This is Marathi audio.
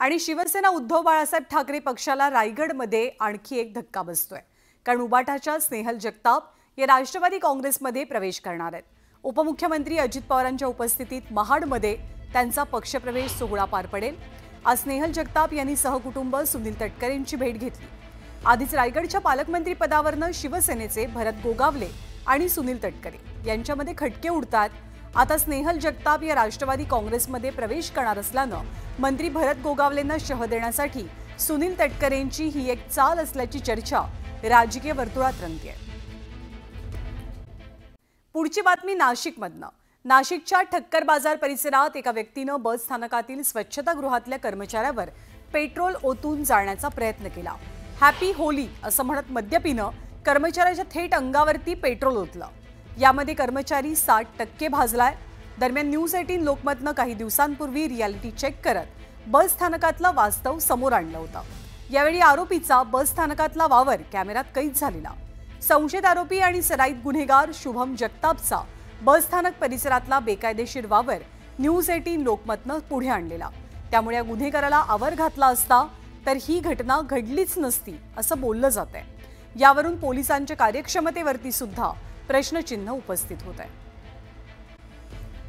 आणि शिवसेना उद्धव बाळासाहेब ठाकरे पक्षाला रायगडमध्ये आणखी एक धक्का बसतोय। कारण उबाटाच्या स्नेहल जगताप या राष्ट्रवादी काँग्रेसमध्ये प्रवेश करणार आहेत। उपमुख्यमंत्री अजित पवारांच्या उपस्थितीत महाडमध्ये त्यांचा पक्षप्रवेश सोहळा पार पडेल। आज स्नेहल जगताप यांनी सहकुटुंब सुनील तटकरेंची भेट घेतली। आधीच रायगडच्या पालकमंत्री पदावरनं शिवसेनेचे भरत गोगावले आणि सुनील तटकरे यांच्यामध्ये खटके उडतात। आता स्नेहल जगताप या राष्ट्रवादी काँग्रेसमध्ये प्रवेश करणार असल्यानं मंत्री भरत गोगावलेंना शह देण्यासाठी सुनील तटकरेंची ही एक चाल असल्याची चर्चा राजकीय वर्तुळात रंगतेय। पुढची बातमी नाशिकमधनं। नाशिकच्या ठक्कर बाजार परिसरात एका व्यक्तीनं बस स्थानकातील स्वच्छतागृहातल्या कर्मचाऱ्यावर पेट्रोल ओतून जाळण्याचा प्रयत्न केला। हॅपी होली असं म्हणत मद्यपीनं कर्मचाऱ्याच्या थेट अंगावरती पेट्रोल ओतलं। यामध्ये कर्मचारी 60% भाजलाय। दरम्यान न्यूज 18 लोकमतनं काही दिवसांपूर्वी रियालिटी चेक करत बस स्थानकातलं वास्तव समोर आणलं होतं। यावेळी आरोपीचा बस स्थानकातला वावर कॅमेऱ्यात कैद झालेला। संशयित आरोपी आणि सराईत गुन्हेगार शुभम जगतापचा बस स्थानक परिसरातला बेकायदेशीर वावर न्यूज 18 लोकमतनं पुढे आणलेला। त्यामुळे या गुन्हेगाराला आवर घातला असता तर ही घटना घडलीच नसती असं बोललं जातंय। यावरून पोलिसांच्या कार्यक्षमतेवरती सुद्धा प्रश्नचिन्ह उपस्थित होत आहे।